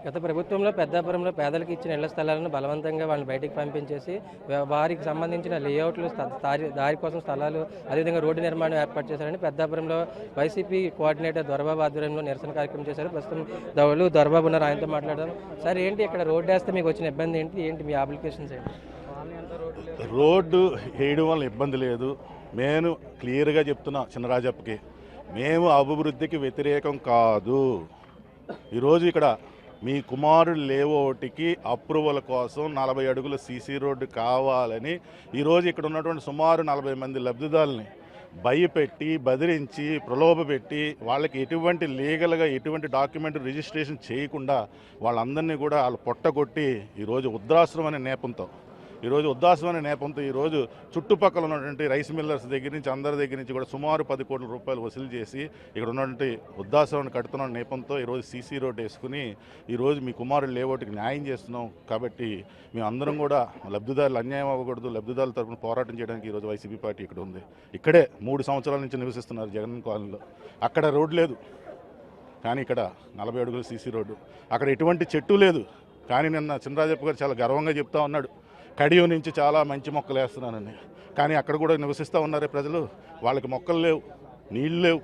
గత ప్రభుత్వంలో పెద్దాపురంలో పేదలకు ఇచ్చిన ఇళ్ల స్థలాలను బలవంతంగా వాళ్ళని బయటికి పంపించేసి వారికి సంబంధించిన లేఅవుట్లు దారి కోసం స్థలాలు అదేవిధంగా రోడ్డు నిర్మాణం ఏర్పాటు చేశారని పెద్దాపురంలో వైసీపీ కోఆర్డినేటర్ దొరబాబు ఆధ్వర్యంలో నిరసన కార్యక్రమం చేశారు. ప్రస్తుతం దొరబాబు ఉన్నారు, ఆయనతో మాట్లాడదాం. సార్, ఏంటి ఇక్కడ రోడ్డు వేస్తే మీకు వచ్చిన ఇబ్బంది ఏంటి ఏంటి మీ అప్లికేషన్స్ ఏంటి? రోడ్డు వేయడం వల్ల ఇబ్బంది లేదు. నేను క్లియర్గా చెప్తున్నా చిన్నరాజప్పకి, మేము అభివృద్ధికి వ్యతిరేకం కాదు. ఈరోజు ఇక్కడ మీ కుమారుడు లేఅవుట్కి అప్రూవల్ కోసం 40 అడుగుల సీసీ రోడ్డు కావాలని ఈరోజు ఇక్కడ ఉన్నటువంటి సుమారు 40 మంది లబ్ధిదారుల్ని భయపెట్టి బెదిరించి ప్రలోభపెట్టి వాళ్ళకి ఎటువంటి లీగల్గా ఎటువంటి డాక్యుమెంట్ రిజిస్ట్రేషన్ చేయకుండా వాళ్ళందరినీ కూడా వాళ్ళు పొట్టగొట్టి ఈరోజు వృద్ధాశ్రమం అనే నేపంతో ఈరోజు చుట్టుపక్కల ఉన్నటువంటి రైస్ మిల్లర్స్ దగ్గర నుంచి అందరి దగ్గర నుంచి కూడా సుమారు 10 కోట్ల రూపాయలు వసూలు చేసి ఇక్కడ ఉన్నటువంటి వృద్ధాశ్రమాన్ని కడుతున్న నేపంతో ఈరోజు సీసీ రోడ్డు వేసుకుని ఈరోజు మీ కుమారుడు లేఅవుట్కి న్యాయం చేస్తున్నాం. కాబట్టి మేము అందరం కూడా లబ్ధిదారులు అన్యాయం అవ్వకూడదు, లబ్ధిదారుల తరఫున పోరాటం చేయడానికి ఈరోజు వైసీపీ పార్టీ ఇక్కడ ఉంది. ఇక్కడే 3 సంవత్సరాల నుంచి నివసిస్తున్నారు జగన్ కాలనీలో. అక్కడ రోడ్డు లేదు, కానీ ఇక్కడ 40 అడుగుల సీసీ రోడ్డు. అక్కడ ఎటువంటి చెట్టు లేదు, కానీ నిన్న చినరాజప్ప గారు చాలా గర్వంగా చెప్తా ఉన్నాడు, కడియం నుంచి చాలా మంచి మొక్కలు వేస్తున్నానని. కానీ అక్కడ కూడా నివసిస్తూ ఉన్నారే ప్రజలు, వాళ్ళకి మొక్కలు లేవు, నీళ్ళు లేవు,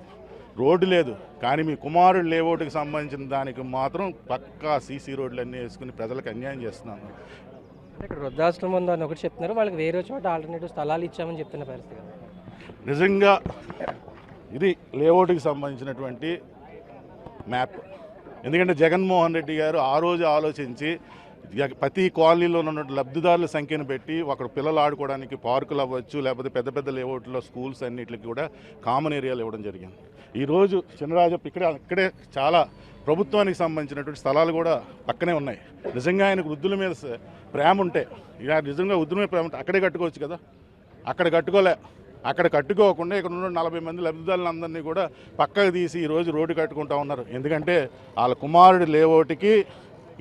రోడ్డు లేదు. కానీ మీ కుమారుడు లేఅవుట్కి సంబంధించిన దానికి మాత్రం పక్కా సీసీ రోడ్లు అన్నీ వేసుకుని ప్రజలకు అన్యాయం చేస్తున్నాను. ఇక్కడ వృద్ధాశ్రమం ఉందని ఒకటి చెప్తున్నారు, వాళ్ళకి వేరే చోట ఆల్టర్నేటివ్ స్థలాలు ఇచ్చామని చెప్తున్న పరిస్థితి. నిజంగా ఇది లేఅవుట్కి సంబంధించినటువంటి మ్యాప్. ఎందుకంటే జగన్మోహన్ రెడ్డి గారు ఆ రోజు ఆలోచించి ప్రతి కాలనీలో ఉన్న లబ్ధిదారుల సంఖ్యను పెట్టి అక్కడ పిల్లలు ఆడుకోవడానికి పార్కులు అవ్వచ్చు, లేకపోతే పెద్ద పెద్ద లేఅవుట్లో స్కూల్స్ అన్నిటికి కూడా కామన్ ఏరియాలు ఇవ్వడం జరిగింది. ఈరోజు చినరాజప్ప ఇక్కడే చాలా ప్రభుత్వానికి సంబంధించినటువంటి స్థలాలు కూడా పక్కనే ఉన్నాయి. నిజంగా ఆయనకు వృద్ధుల మీద ప్రేమ ఉంటే, ఇక నిజంగా వృద్ధుల మీద ప్రేమ ఉంటే అక్కడే కట్టుకోవచ్చు కదా. అక్కడ కట్టుకోకుండా ఇక్కడ ఉన్న 40 మంది లబ్ధిదారులందరినీ కూడా పక్కకు తీసి ఈరోజు రోడ్డు కట్టుకుంటా ఉన్నారు. ఎందుకంటే వాళ్ళ కుమారుడి లేఅవుట్కి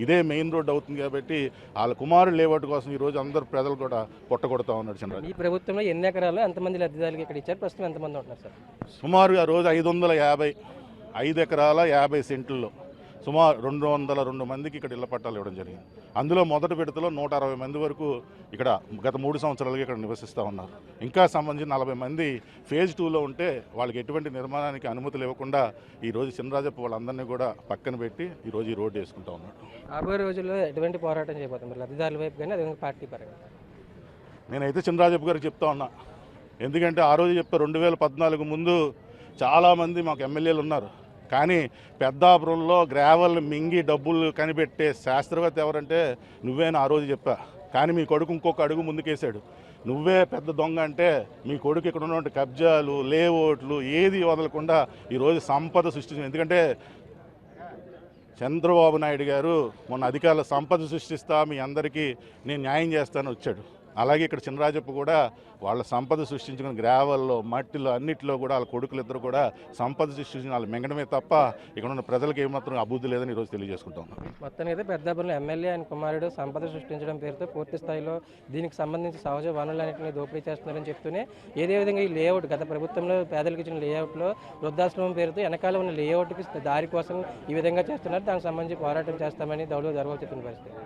ఇదే మెయిన్ రోడ్ అవుతుంది కాబట్టి వాళ్ళ కుమారుడు లేఅవుట్ కోసం ఈరోజు అందరు ప్రజలు కూడా పొట్టగొడతా ఉన్నారు. చంద్రబాబు ఈ ప్రభుత్వంలో ఎన్ని ఎకరాలు ఎంతమంది లబ్ధిదారులకు ఇక్కడ ఇచ్చారు, ప్రస్తుతం ఎంతమంది ఉంటున్నారు సార్? సుమారుగా రోజు 5 ఎకరాల 50 సెంట్లలో సుమారు 202 మందికి ఇక్కడ ఇళ్ల పట్టాలు ఇవ్వడం జరిగింది. అందులో మొదటి విడతలో 160 మంది వరకు ఇక్కడ గత 3 సంవత్సరాలుగా ఇక్కడ నివసిస్తూ ఉన్నారు. ఇంకా సంబంధించి 40 మంది ఫేజ్ 2లో ఉంటే వాళ్ళకి ఎటువంటి నిర్మాణానికి అనుమతులు ఇవ్వకుండా ఈరోజు చినరాజప్ప వాళ్ళందరినీ కూడా పక్కన పెట్టి ఈరోజు ఈ రోడ్డు వేసుకుంటూ ఉన్నాడు. రాబోయే రోజుల్లో ఎటువంటి పోరాటం చేయబోతుంది లబ్ధిదారుల వైపు కానీ అదే పార్టీ పరంగా? నేనైతే చినరాజప్ప గారికి చెప్తా ఉన్నా, ఎందుకంటే ఆ రోజు చెప్తే 2014 ముందు చాలామంది మాకు ఎమ్మెల్యేలు ఉన్నారు, కానీ పెద్దాపురంలో గ్రావెల్ మింగి డబ్బులు కనిపెట్టే శాస్త్రవేత్త ఎవరంటే నువ్వేనా ఆ రోజు చెప్పా. కానీ మీ కొడుకు ఇంకొక అడుగు ముందుకేశాడు. నువ్వే పెద్ద దొంగ అంటే మీ కొడుకు ఇక్కడ ఉన్నటువంటి కబ్జాలు లేఅవుట్లు ఏది వదలకుండా ఈరోజు సంపద సృష్టించింది. ఎందుకంటే చంద్రబాబు నాయుడు గారు మొన్న అధికారుల సంపద సృష్టిస్తా మీ అందరికీ నేను న్యాయం చేస్తాను వచ్చాడు. అలాగే ఇక్కడ చినరాజప్ప కూడా వాళ్ళ సంపద సృష్టించుకుని గ్రావెల్లో మట్టిలో అన్నింటిలో కూడా వాళ్ళ కొడుకులు ఇద్దరు కూడా సంపద సృష్టించిన వాళ్ళు మింగడమే తప్ప ఇక్కడ ఉన్న ప్రజలకు ఏమాత్రం అభివృద్ధి లేదని ఈరోజు తెలియజేసుకుంటాం. మొత్తానికి అయితే పెద్దాపురంలో ఎమ్మెల్యే ఆయన కుమారుడు సంపద సృష్టించడం పేరుతో పూర్తి స్థాయిలో దీనికి సంబంధించి సహజ వనరులన్నింటినీ దోపిడీ చేస్తున్నారని చెప్తూనే ఏదే విధంగా ఈ లేఅవుట్ గత ప్రభుత్వంలో పేదలకు ఇచ్చిన లేఅవుట్లో వృద్ధాశ్రమం పేరుతో వెనకాల ఉన్న లేఅవుట్కి దారి కోసం ఈ విధంగా చేస్తున్నారు. దానికి సంబంధించి పోరాటం చేస్తామని దొరబాబు చెప్పిన పరిస్థితి.